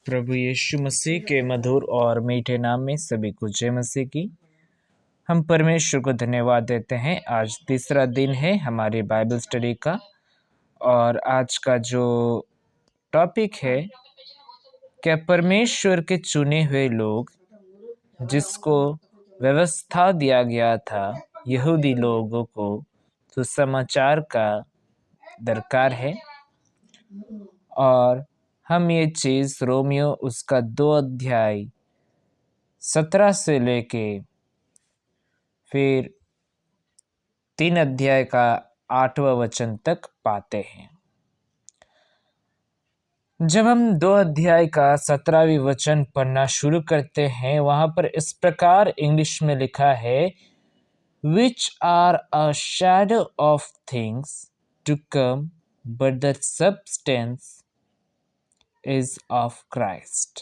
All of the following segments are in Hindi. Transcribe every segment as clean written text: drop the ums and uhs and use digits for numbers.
प्रभु यीशु मसीह के मधुर और मीठे नाम में सभी को जय मसीह की। हम परमेश्वर को धन्यवाद देते हैं। आज तीसरा दिन है हमारी बाइबल स्टडी का और आज का जो टॉपिक है, क्या परमेश्वर के चुने हुए लोग जिसको व्यवस्था दिया गया था यहूदी लोगों को सुसमाचार का दरकार है। और हम ये चीज़ रोमियो उसका 2 अध्याय 17 से लेके फिर 3 अध्याय का 8वां वचन तक पाते हैं। जब हम 2 अध्याय का 17वीं वचन पढ़ना शुरू करते हैं, वहाँ पर इस प्रकार इंग्लिश में लिखा है, which are a shadow of things to come, but the substance is of Christ।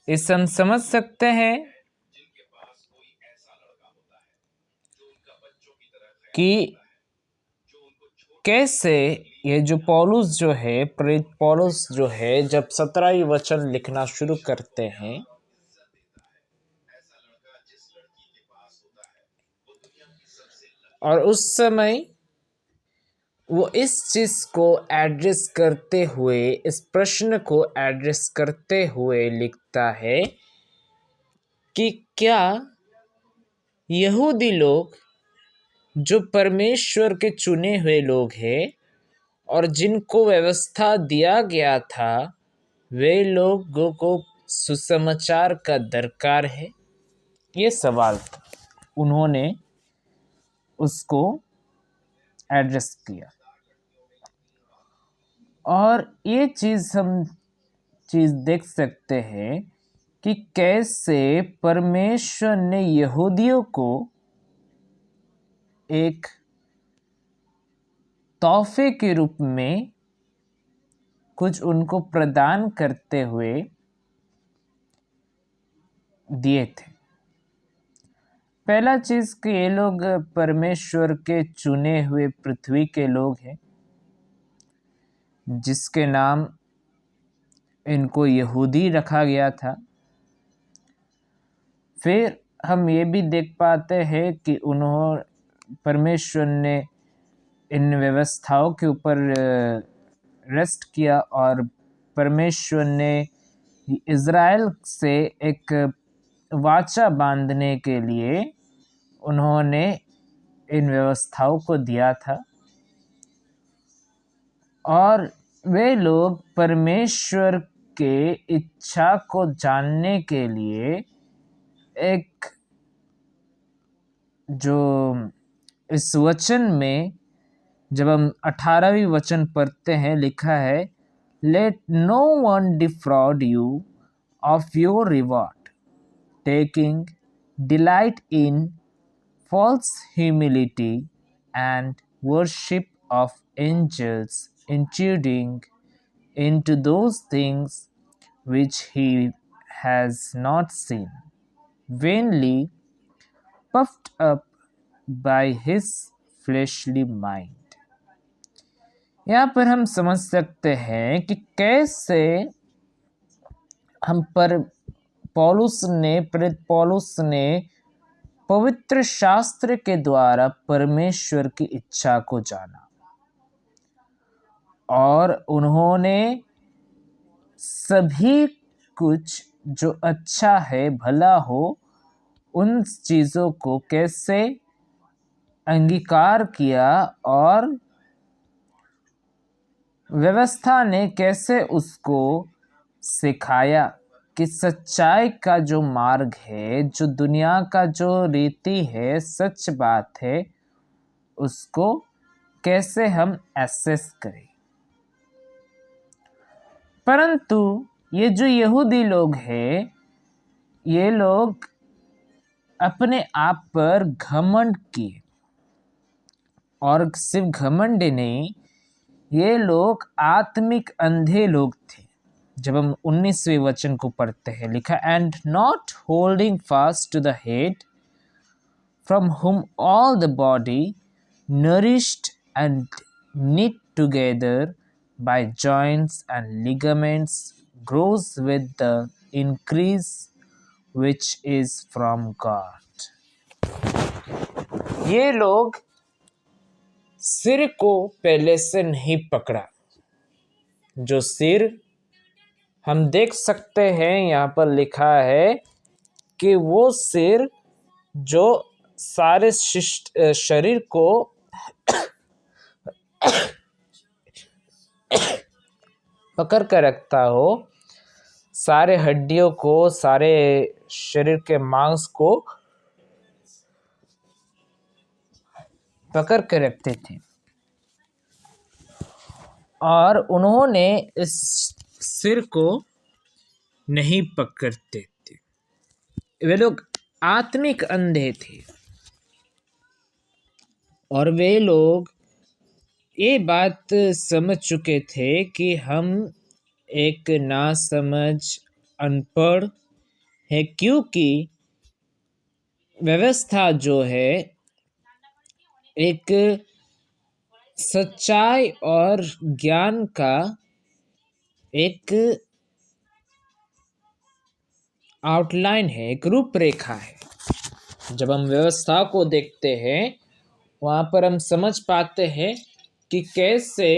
इस हम समझ सकते हैं कि कैसे ये जो पौलुस जो है, प्रेरित पौलुस जो है, जब 17वीं वचन लिखना शुरू करते हैं और उस समय वो इस चीज को एड्रेस करते हुए, इस प्रश्न को एड्रेस करते हुए लिखता है कि क्या यहूदी लोग जो परमेश्वर के चुने हुए लोग हैं और जिनको व्यवस्था दिया गया था, वे लोगों को सुसमाचार का दरकार है। ये सवाल था, उन्होंने उसको एड्रेस किया। और ये हम चीज़ देख सकते हैं कि कैसे परमेश्वर ने यहूदियों को एक तोहफे के रूप में कुछ उनको प्रदान करते हुए दिए थे। पहला चीज़ कि ये लोग परमेश्वर के चुने हुए पृथ्वी के लोग हैं, जिसके नाम इनको यहूदी रखा गया था। फिर हम ये भी देख पाते हैं कि परमेश्वर ने इन व्यवस्थाओं के ऊपर रेस्ट किया और परमेश्वर ने इज़राइल से एक वाचा बांधने के लिए उन्होंने इन व्यवस्थाओं को दिया था। और वे लोग परमेश्वर के इच्छा को जानने के लिए एक जो इस वचन में जब हम 18वीं वचन पढ़ते हैं, लिखा है, let no one defraud you of your reward, taking delight in false humility and worship of angels, intruding into those things which he has not seen, vainly puffed up by his fleshly mind। यहाँ पर हम समझ सकते हैं कि कैसे हम पर प्रेरित पौलुस ने पवित्र शास्त्र के द्वारा परमेश्वर की इच्छा को जाना और उन्होंने सभी कुछ जो अच्छा है, भला हो, उन चीज़ों को कैसे अंगीकार किया और व्यवस्था ने कैसे उसको सिखाया कि सच्चाई का जो मार्ग है, जो दुनिया का जो रीति है, सच बात है, उसको कैसे हम एसेस करें। परंतु ये जो यहूदी लोग हैं, ये लोग अपने आप पर घमंड किए, और सिर्फ घमंड नहीं, ये लोग आत्मिक अंधे लोग थे। जब हम 19वें वचन को पढ़ते हैं, लिखा, and not holding fast to the head, from whom all the body nourished and knit together by joints and ligaments, grows with the increase which is from God. ये लोग सिर को पहले से नहीं पकड़ा। जो सिर हम देख सकते हैं यहाँ पर लिखा है कि वो सिर जो सारे शरीर को पकड़ कर रखता हो, सारे हड्डियों को, सारे शरीर के मांस को पकड़ कर रखते थे। और उन्होंने इस सिर को नहीं पकड़ते थे। वे लोग आत्मिक अंधे थे और वे लोग ये बात समझ चुके थे कि हम एक नासमझ अनपढ़ है, क्योंकि व्यवस्था जो है एक सच्चाई और ज्ञान का एक आउटलाइन है, एक रूपरेखा है। जब हम व्यवस्था को देखते हैं वहाँ पर हम समझ पाते हैं कि कैसे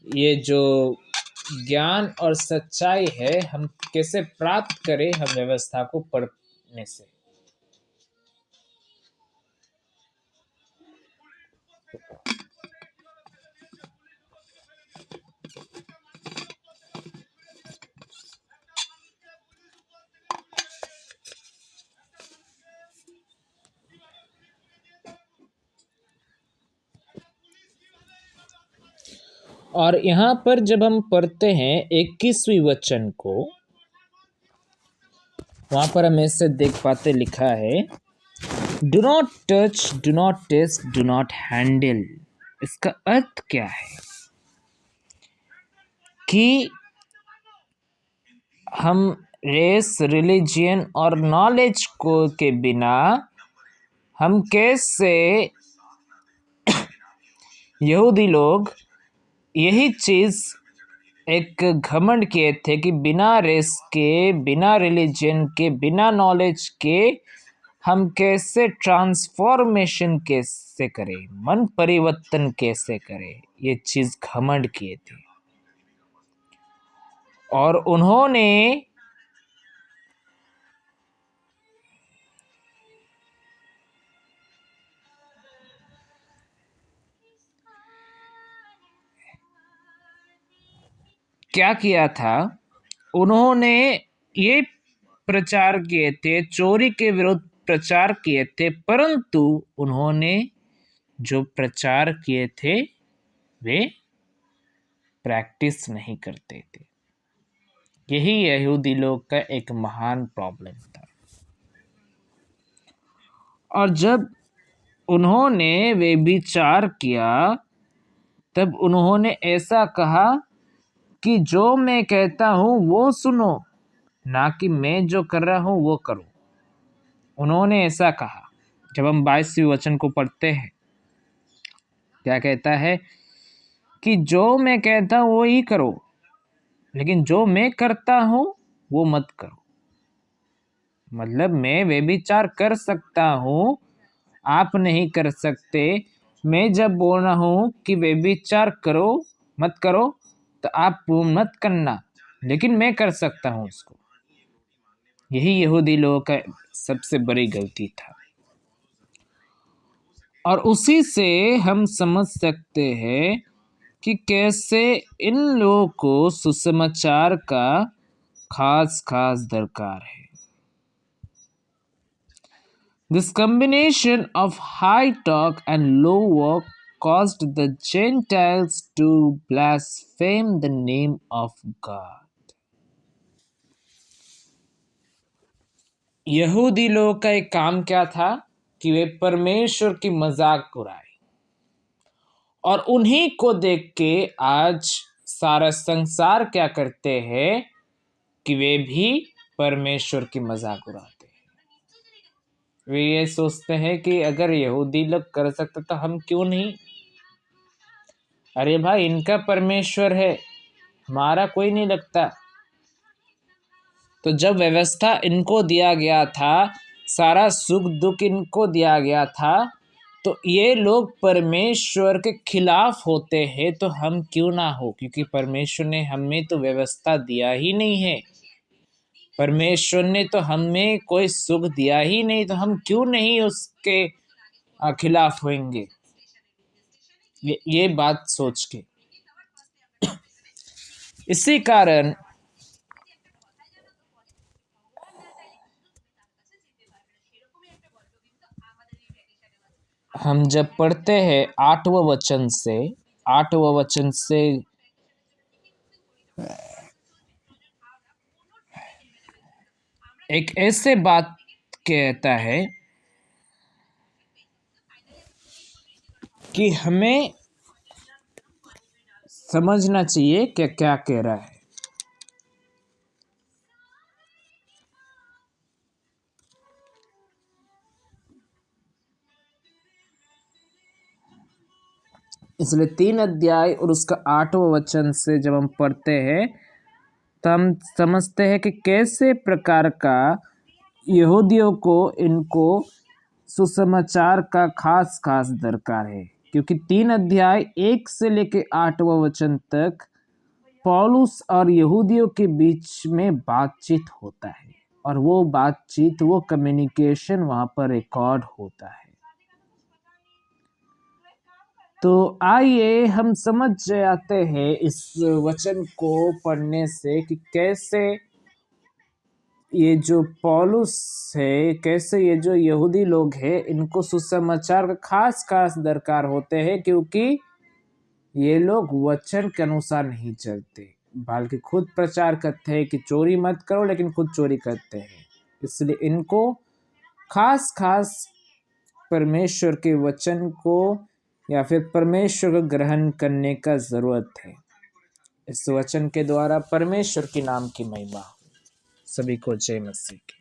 ये जो ज्ञान और सच्चाई है हम कैसे प्राप्त करें हम व्यवस्था को पढ़ने से। और यहाँ पर जब हम पढ़ते हैं 21वीं वचन को, वहाँ पर हम ऐसे देख पाते लिखा है, do not touch, do not taste, do not handle. इसका अर्थ क्या है कि हम रेस, रिलीजियन और नॉलेज को के बिना हम कैसे, यहूदी लोग यही चीज़ एक घमंड किए थे कि बिना रेस के, बिना रिलीजन के, बिना नॉलेज के हम कैसे ट्रांसफॉर्मेशन कैसे करें, मन परिवर्तन कैसे करें, ये चीज़ घमंड किए थे। और उन्होंने क्या किया था, उन्होंने ये प्रचार किए थे, चोरी के विरुद्ध प्रचार किए थे, परंतु उन्होंने जो प्रचार किए थे वे प्रैक्टिस नहीं करते थे। यही यहूदी लोग का एक महान प्रॉब्लम था। और जब उन्होंने वे विचार किया तब उन्होंने ऐसा कहा कि जो मैं कहता हूँ वो सुनो, ना कि मैं जो कर रहा हूँ वो करो। उन्होंने ऐसा कहा। जब हम 22वें वचन को पढ़ते हैं क्या कहता है कि जो मैं कहता हूँ वो ही करो, लेकिन जो मैं करता हूँ वो मत करो। मतलब मैं व्यभिचार कर सकता हूँ, आप नहीं कर सकते। मैं जब बोल रहा हूँ कि व्यभिचार करो मत करो तो आप मत करना, लेकिन मैं कर सकता हूँ उसको। यही यहूदी लोगों का सबसे बड़ी गलती था। और उसी से हम समझ सकते हैं कि कैसे इन लोगों को सुसमाचार का खास दरकार है। This combination of high talk and low walk caused the Gentiles to blaspheme the name of God. यहूदी लोगों का एक काम क्या था कि वे परमेश्वर की मजाक उड़ाए, और उन्हीं को देख के आज सारा संसार क्या करते हैं कि वे भी परमेश्वर की मजाक उड़ाते हैं। वे ये सोचते हैं कि अगर यहूदी लोग कर सकते तो हम क्यों नहीं। अरे भाई, इनका परमेश्वर है, हमारा कोई नहीं लगता। तो जब व्यवस्था इनको दिया गया था, सारा सुख दुख इनको दिया गया था, तो ये लोग परमेश्वर के खिलाफ होते हैं तो हम क्यों ना हो, क्योंकि परमेश्वर ने हमें तो व्यवस्था दिया ही नहीं है, परमेश्वर ने तो हमें कोई सुख दिया ही नहीं, तो हम क्यों नहीं उसके खिलाफ होंगे। ये बात सोच के इसी कारण हम जब पढ़ते हैं 8वें वचन से एक ऐसे बात कहता है कि हमें समझना चाहिए कि क्या कह रहा है। इसलिए 3 अध्याय और उसका 8वां वचन से जब हम पढ़ते हैं तो हम समझते हैं कि कैसे प्रकार का यहूदियों को इनको सुसमाचार का खास खास दरकार है, क्योंकि 3 अध्याय 1 से लेके 8वां वचन तक पौलुस और यहूदियों के बीच में बातचीत होता है, और वो बातचीत, वो कम्युनिकेशन वहां पर रिकॉर्ड होता है। तो आइए हम समझ जाते हैं इस वचन को पढ़ने से कि कैसे ये जो पौलुस है, कैसे ये जो यहूदी लोग हैं, इनको सुसमाचार का खास खास दरकार होते हैं, क्योंकि ये लोग वचन के अनुसार नहीं चलते, बल्कि खुद प्रचार करते हैं कि चोरी मत करो, लेकिन खुद चोरी करते हैं। इसलिए इनको खास खास परमेश्वर के वचन को या फिर परमेश्वर को ग्रहण करने का जरूरत है। इस वचन के द्वारा परमेश्वर के नाम की महिमा। सभी को जय मसीह की।